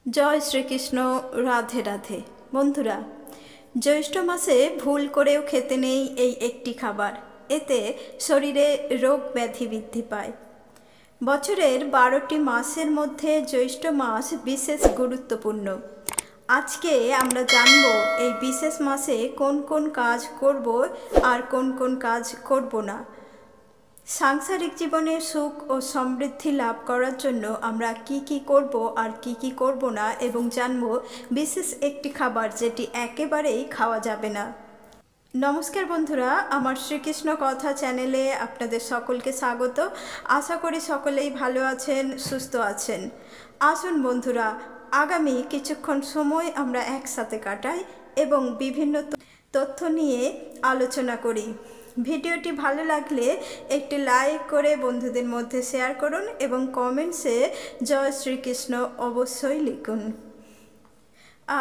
জয় শ্রীকৃষ্ণ। রাধে রাধে। বন্ধুরা, জ্যৈষ্ঠ মাসে ভুল করেও খেতে নেই এই একটি খাবার। এতে শরীরে রোগ ব্যাধি বৃদ্ধি পায়। বছরের 12টি মাসের মধ্যে জ্যৈষ্ঠ মাস বিশেষ গুরুত্বপূর্ণ। আজকে আমরা জানব এই বিশেষ মাসে কোন কোন কাজ করব আর কোন কোন কাজ করব না। সাংসারিক জীবনে সুখ ও সমৃদ্ধি লাভ করার জন্য আমরা কি কি করব আর কি কি করব না, এবং জানব বিশেষ একটি খাবার যেটি একেবারেই খাওয়া যাবে না। নমস্কার বন্ধুরা, আমার শ্রীকৃষ্ণ কথা চ্যানেলে আপনাদের সকলকে স্বাগত। আশা করি সকলেই ভালো আছেন, সুস্থ আছেন। আসুন বন্ধুরা, আগামী কিছুক্ষণ সময় আমরা একসাথে কাটাই এবং বিভিন্ন তথ্য নিয়ে আলোচনা করি। ভিডিওটি ভালো লাগলে একটি লাইক করে বন্ধুদের মধ্যে শেয়ার করুন এবং কমেন্টসে জয় শ্রীকৃষ্ণ অবশ্যই লিখুন।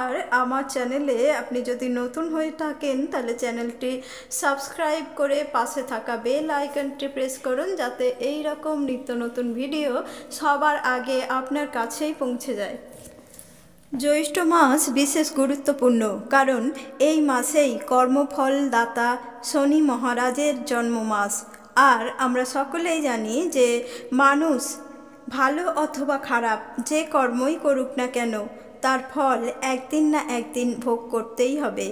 আর আমার চ্যানেলে আপনি যদি নতুন হয়ে থাকেন তাহলে চ্যানেলটি সাবস্ক্রাইব করে পাশে থাকা বেল আইকনটি প্রেস করুন, যাতে এই রকম নিত্য নতুন ভিডিও সবার আগে আপনার কাছেই পৌঁছে যায়। জ্যৈষ্ঠ মাস বিশেষ গুরুত্বপূর্ণ কারণ এই মাসেই কর্মফল দাতা শনি মহারাজের জন্ম মাস। আর আমরা সকলেই জানি যে মানুষ ভালো অথবা খারাপ যে কর্মই করুক না কেন তার ফল একদিন না একদিন ভোগ করতেই হবে।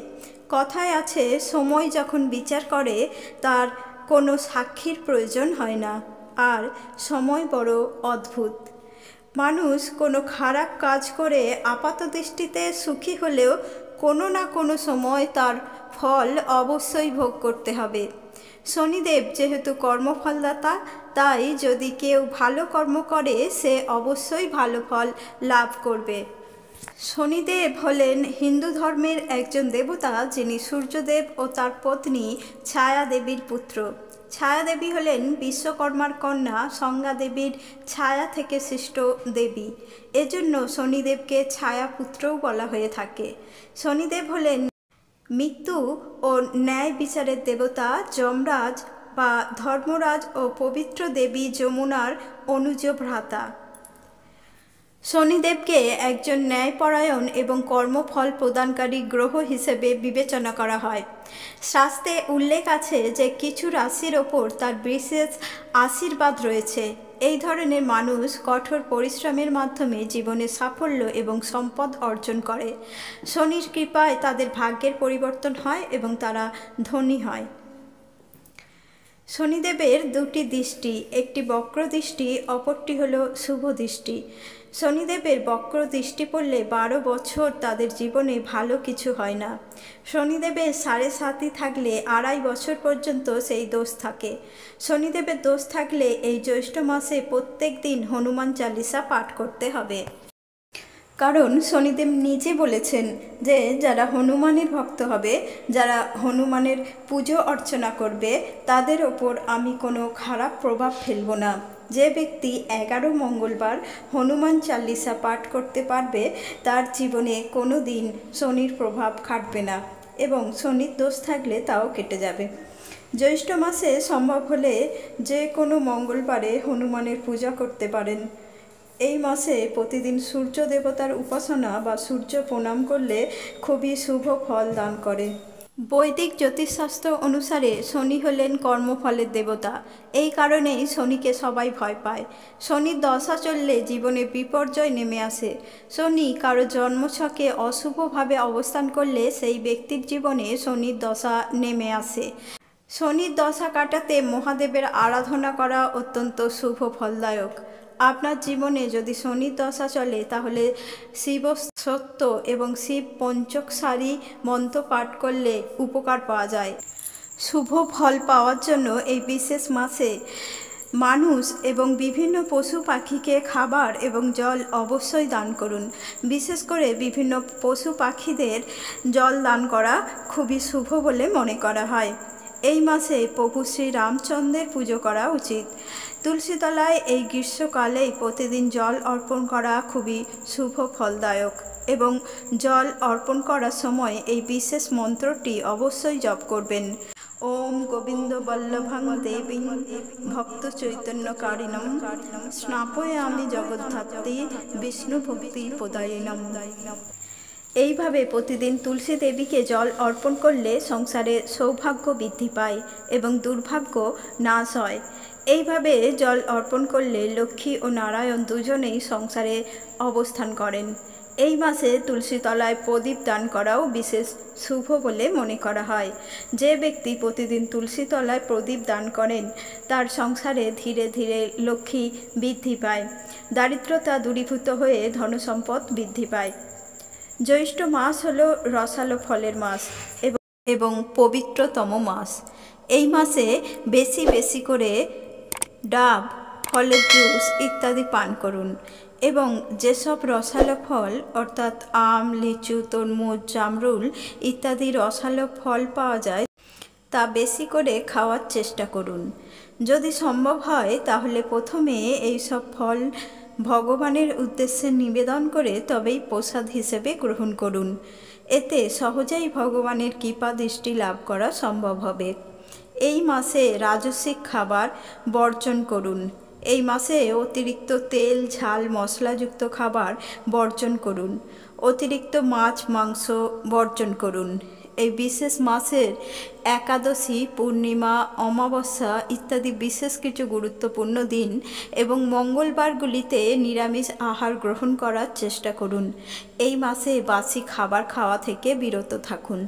কথায় আছে, সময় যখন বিচার করে তার কোনো সাক্ষীর প্রয়োজন হয় না। আর সময় বড় অদ্ভুত। মানুষ কোনো খারাপ কাজ করে আপাত দৃষ্টিতে সুখী হলেও কোনো না কোনো সময় তার ফল অবশ্যই ভোগ করতে হবে। শনিদেব যেহেতু কর্মফলদাতা, তাই যদি কেউ ভালো কর্ম করে সে অবশ্যই ভালো ফল লাভ করবে। শনিদেব হলেন হিন্দু ধর্মের একজন দেবতা, যিনি সূর্যদেব ও তার পত্নী ছায়া দেবীর পুত্র। ছায়া দেবী হলেন বিশ্বকর্মার কন্যা সংজ্ঞা দেবীর ছায়া থেকে সৃষ্ট দেবী। এজন্য শনিদেবকে ছায়া পুত্রও বলা হয়ে থাকে। শনিদেব হলেন মৃত্যু ও ন্যায় বিচারের দেবতা যমরাজ বা ধর্মরাজ ও পবিত্র দেবী যমুনার অনুজ ভ্রাতা। শনিদেবকে একজন ন্যায়পরায়ণ এবং কর্মফল প্রদানকারী গ্রহ হিসেবে বিবেচনা করা হয়। শাস্ত্রে উল্লেখ আছে যে কিছু রাশির ওপর তার বিশেষ আশীর্বাদ রয়েছে। এই ধরনের মানুষ কঠোর পরিশ্রমের মাধ্যমে জীবনে সাফল্য এবং সম্পদ অর্জন করে। শনির কৃপায় তাদের ভাগ্যের পরিবর্তন হয় এবং তারা ধনী হয়। শনিদেবের দুটি দৃষ্টি, একটি বক্র দৃষ্টি, অপরটি হলো শুভ দৃষ্টি। শনিদেবের বক্র দৃষ্টি পড়লে 12 বছর তাদের জীবনে ভালো কিছু হয় না। শনিদেবের 7.5 থাকলে 2.5 বছর পর্যন্ত সেই দোষ থাকে। শনিদেবের দোষ থাকলে এই জ্যৈষ্ঠ মাসে প্রত্যেক দিন হনুমান চালিসা পাঠ করতে হবে। কারণ শনিদেব নিজে বলেছেন যে যারা হনুমানের ভক্ত হবে, যারা হনুমানের পুজো অর্চনা করবে, তাদের ওপর আমি কোনো খারাপ প্রভাব ফেলব না। যে ব্যক্তি 11 মঙ্গলবার হনুমান চালিসা পাঠ করতে পারবে তার জীবনে কোনো দিন শনির প্রভাব খাটবে না এবং শনির দোষ থাকলে তাও কেটে যাবে। জ্যৈষ্ঠ মাসে সম্ভব হলে যে কোনো মঙ্গলবারে হনুমানের পূজা করতে পারেন। এই মাসে প্রতিদিন সূর্য দেবতার উপাসনা বা সূর্য প্রণাম করলে খুবই শুভ ফল দান করে। বৈদিক জ্যোতিষশাস্ত্র অনুসারে শনি হলেন কর্মফলের দেবতা। এই কারণেই শনিকে সবাই ভয় পায়। শনির দশা চললে জীবনে বিপর্যয় নেমে আসে। শনি কারো জন্মছকে অশুভভাবে অবস্থান করলে সেই ব্যক্তির জীবনে শনির দশা নেমে আসে। শনির দশা কাটাতে মহাদেবের আরাধনা করা অত্যন্ত শুভ ফলদায়ক। আপনার জীবনে যদি শনির দশা চলে তাহলে শিব সত্য এবং শিব পঞ্চকসারী মন্ত্র পাঠ করলে উপকার পাওয়া যায়। শুভ ফল পাওয়ার জন্য এই বিশেষ মাসে মানুষ এবং বিভিন্ন পশু পাখিকে খাবার এবং জল অবশ্যই দান করুন। বিশেষ করে বিভিন্ন পশু পাখিদের জল দান করা খুবই শুভ বলে মনে করা হয়। এই মাসে প্রভু শ্রী রামচন্দ্রের পুজো করা উচিত। তুলসীতলায় এই গ্রীষ্মকালেই প্রতিদিন জল অর্পণ করা খুবই শুভ ফলদায়ক এবং জল অর্পণ করার সময় এই বিশেষ মন্ত্রটি অবশ্যই জপ করবেন। ওম গোবিন্দ বল্লভং দেবীং ভক্ত চৈতন্যকারিণম স্নাপয়ামি জগদ্ধাত্রী বিষ্ণু ভক্তি প্রদায়িনম। এইভাবে প্রতিদিন তুলসী দেবীকে জল অর্পণ করলে সংসারে সৌভাগ্য বৃদ্ধি পায় এবং দুর্ভাগ্য নাশ হয়। এইভাবে জল অর্পণ করলে লক্ষ্মী ও নারায়ণ দুজনেই সংসারে অবস্থান করেন। এই মাসে তুলসী তলায় প্রদীপ দান করাও বিশেষ শুভ বলে মনে করা হয়। যে ব্যক্তি প্রতিদিন তুলসী তলায় প্রদীপ দান করেন তার সংসারে ধীরে ধীরে লক্ষ্মী বৃদ্ধি পায়, দারিদ্রতা দূরীভূত হয়ে ধনসম্পদ বৃদ্ধি পায়। জ্যৈষ্ঠ মাস হলো রসালো ফলের মাস এবং পবিত্রতম মাস। এই মাসে বেশি বেশি করে ডাব, ফলের জুস ইত্যাদি পান করুন এবং যেসব রসালো ফল অর্থাৎ আম, লিচু, তরমুজ, জামরুল ইত্যাদি রসালো ফল পাওয়া যায় তা বেশি করে খাওয়ার চেষ্টা করুন। যদি সম্ভব হয় তাহলে প্রথমে এই সব ফল ভগবানের উদ্দেশ্যে নিবেদন করে তবেই প্রসাদ হিসেবে গ্রহণ করুন। এতে সহজেই ভগবানের কৃপা দৃষ্টি লাভ করা সম্ভব হবে। এই মাসে রাজস্বিক খাবার বর্জন করুন। এই মাসে অতিরিক্ত তেল, ঝাল, মশলাযুক্ত খাবার বর্জন করুন। অতিরিক্ত মাছ, মাংস বর্জন করুন। এই বিশেষ মাসের একাদশী, পূর্ণিমা, অমাবস্যা ইত্যাদি বিশেষ কিছু গুরুত্বপূর্ণ দিন এবং মঙ্গলবারগুলিতে নিরামিষ আহার গ্রহণ করার চেষ্টা করুন। এই মাসে বাসি খাবার খাওয়া থেকে বিরত থাকুন।